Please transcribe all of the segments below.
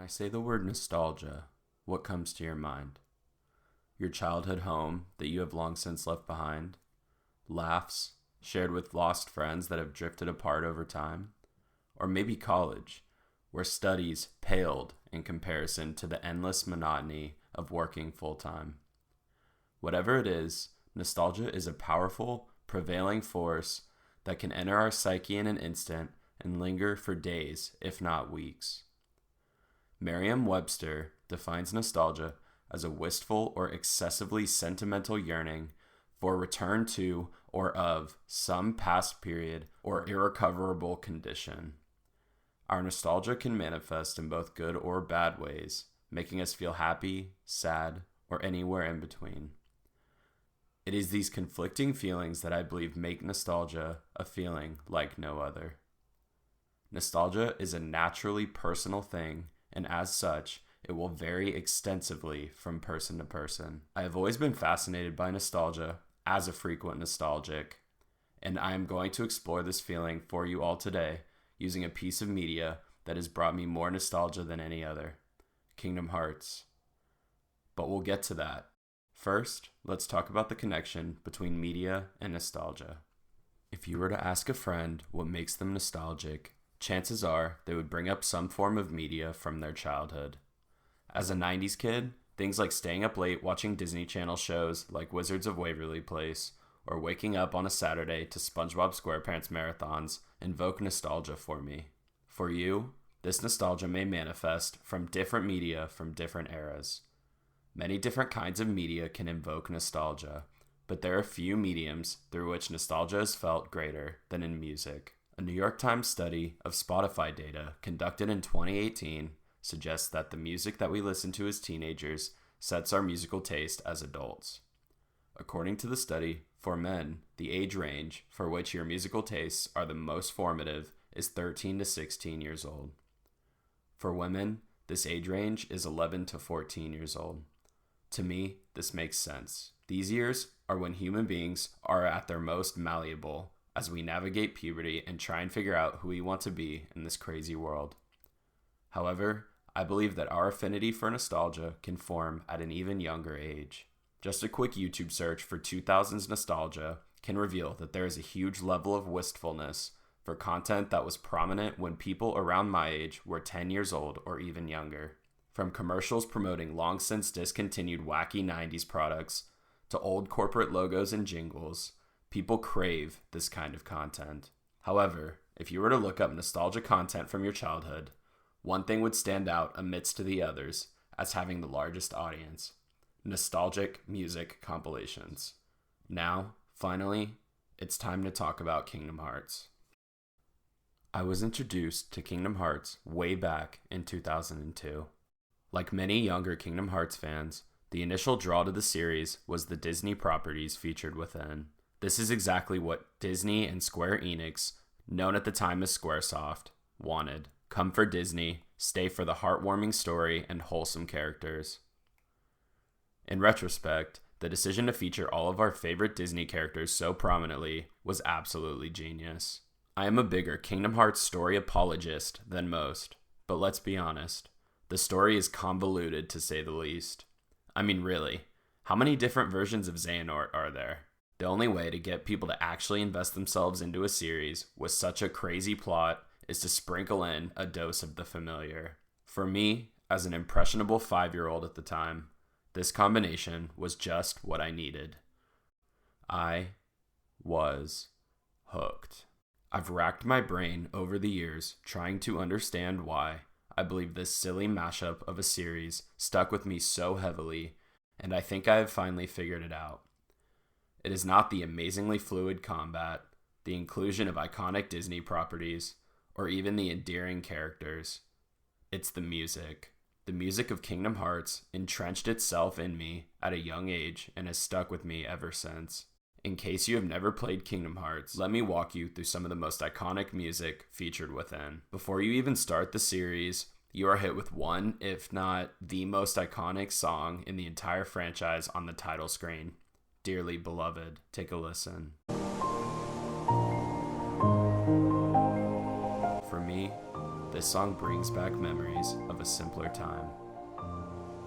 I say the word nostalgia, what comes to your mind? Your childhood home that you have long since left behind? Laughs shared with lost friends that have drifted apart over time? Or maybe college, where studies paled in comparison to the endless monotony of working full-time? Whatever it is, nostalgia is a powerful, prevailing force that can enter our psyche in an instant and linger for days, if not weeks. Merriam-Webster defines nostalgia as a wistful or excessively sentimental yearning for return to or of some past period or irrecoverable condition. Our nostalgia can manifest in both good or bad ways, making us feel happy, sad, or anywhere in between. It is these conflicting feelings that I believe make nostalgia a feeling like no other. Nostalgia is a naturally personal thing, and as such, it will vary extensively from person to person. I have always been fascinated by nostalgia as a frequent nostalgic, and I am going to explore this feeling for you all today using a piece of media that has brought me more nostalgia than any other, Kingdom Hearts. But we'll get to that. First, let's talk about the connection between media and nostalgia. If you were to ask a friend what makes them nostalgic, chances are they would bring up some form of media from their childhood. As a 90s kid, things like staying up late watching Disney Channel shows like Wizards of Waverly Place or waking up on a Saturday to SpongeBob SquarePants marathons invoke nostalgia for me. For you, this nostalgia may manifest from different media from different eras. Many different kinds of media can invoke nostalgia, but there are few mediums through which nostalgia is felt greater than in music. A New York Times study of Spotify data conducted in 2018 suggests that the music that we listen to as teenagers sets our musical taste as adults. According to the study, for men, the age range for which your musical tastes are the most formative is 13 to 16 years old. For women, this age range is 11 to 14 years old. To me, this makes sense. These years are when human beings are at their most malleable as we navigate puberty and try and figure out who we want to be in this crazy world. However, I believe that our affinity for nostalgia can form at an even younger age. Just a quick YouTube search for 2000s nostalgia can reveal that there is a huge level of wistfulness for content that was prominent when people around my age were 10 years old or even younger. From commercials promoting long since discontinued wacky 90s products to old corporate logos and jingles, people crave this kind of content. However, if you were to look up nostalgia content from your childhood, one thing would stand out amidst the others as having the largest audience: nostalgic music compilations. Now, finally, it's time to talk about Kingdom Hearts. I was introduced to Kingdom Hearts way back in 2002. Like many younger Kingdom Hearts fans, the initial draw to the series was the Disney properties featured within. This is exactly what Disney and Square Enix, known at the time as Squaresoft, wanted. Come for Disney, stay for the heartwarming story and wholesome characters. In retrospect, the decision to feature all of our favorite Disney characters so prominently was absolutely genius. I am a bigger Kingdom Hearts story apologist than most, but let's be honest, the story is convoluted to say the least. I mean, really, how many different versions of Xehanort are there? The only way to get people to actually invest themselves into a series with such a crazy plot is to sprinkle in a dose of the familiar. For me, as an impressionable 5-year-old at the time, this combination was just what I needed. I was hooked. I've racked my brain over the years trying to understand why I believe this silly mashup of a series stuck with me so heavily, and I think I have finally figured it out. It is not the amazingly fluid combat, the inclusion of iconic Disney properties, or even the endearing characters. It's the music. The music of Kingdom Hearts entrenched itself in me at a young age and has stuck with me ever since. In case you have never played Kingdom Hearts, let me walk you through some of the most iconic music featured within. Before you even start the series, you are hit with one, if not the most iconic song in the entire franchise on the title screen. Dearly Beloved. Take a listen. For me, this This song brings back memories of a simpler time.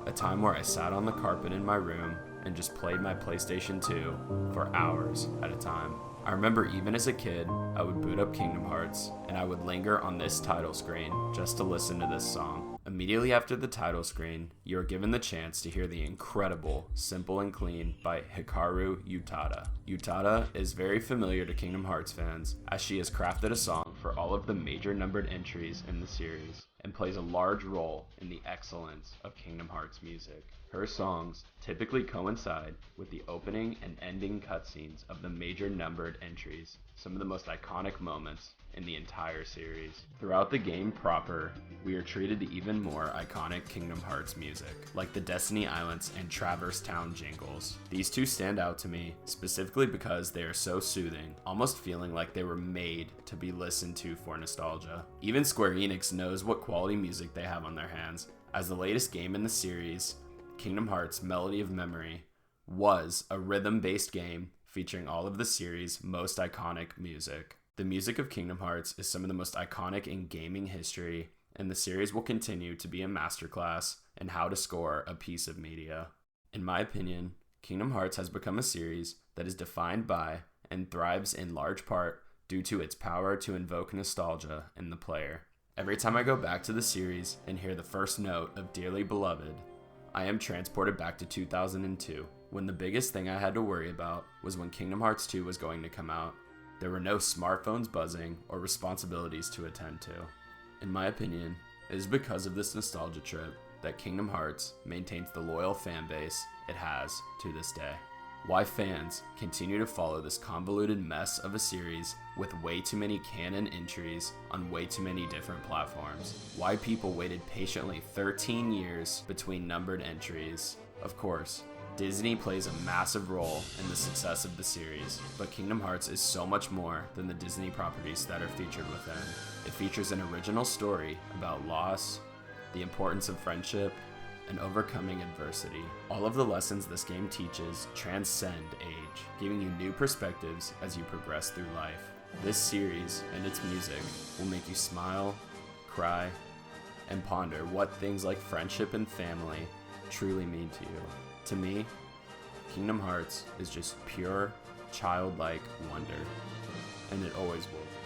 A time where I sat on the carpet in my room and just played my PlayStation 2 for hours at a time. I remember even as a kid, I would boot up Kingdom Hearts and I would linger on this title screen just to listen to this song. Immediately after the title screen, you are given the chance to hear the incredible Simple and Clean by Hikaru Utada. Utada is very familiar to Kingdom Hearts fans as she has crafted a song for all of the major numbered entries in the series and plays a large role in the excellence of Kingdom Hearts music. Her songs typically coincide with the opening and ending cutscenes of the major numbered entries, some of the most iconic moments in the entire series. Throughout the game proper, we are treated to even more iconic Kingdom Hearts music, like the Destiny Islands and Traverse Town jingles. These two stand out to me specifically because they are so soothing, almost feeling like they were made to be listened to for nostalgia. Even Square Enix knows what quality music they have on their hands, as the latest game in the series, Kingdom Hearts Melody of Memory, was a rhythm-based game featuring all of the series' most iconic music. The music of Kingdom Hearts is some of the most iconic in gaming history, and the series will continue to be a masterclass in how to score a piece of media. In my opinion, Kingdom Hearts has become a series that is defined by and thrives in large part due to its power to invoke nostalgia in the player. Every time I go back to the series and hear the first note of Dearly Beloved, I am transported back to 2002, when the biggest thing I had to worry about was when Kingdom Hearts 2 was going to come out. There were no smartphones buzzing or responsibilities to attend to. In my opinion, it is because of this nostalgia trip that Kingdom Hearts maintains the loyal fan base it has to this day. Why fans continue to follow this convoluted mess of a series with way too many canon entries on way too many different platforms. Why people waited patiently 13 years between numbered entries. Of course, Disney plays a massive role in the success of the series, but Kingdom Hearts is so much more than the Disney properties that are featured within. It features an original story about loss, the importance of friendship, and overcoming adversity. All of the lessons this game teaches transcend age, giving you new perspectives as you progress through life. This series and its music will make you smile, cry, and ponder what things like friendship and family truly mean to you. To me, Kingdom Hearts is just pure, childlike wonder, and it always will be.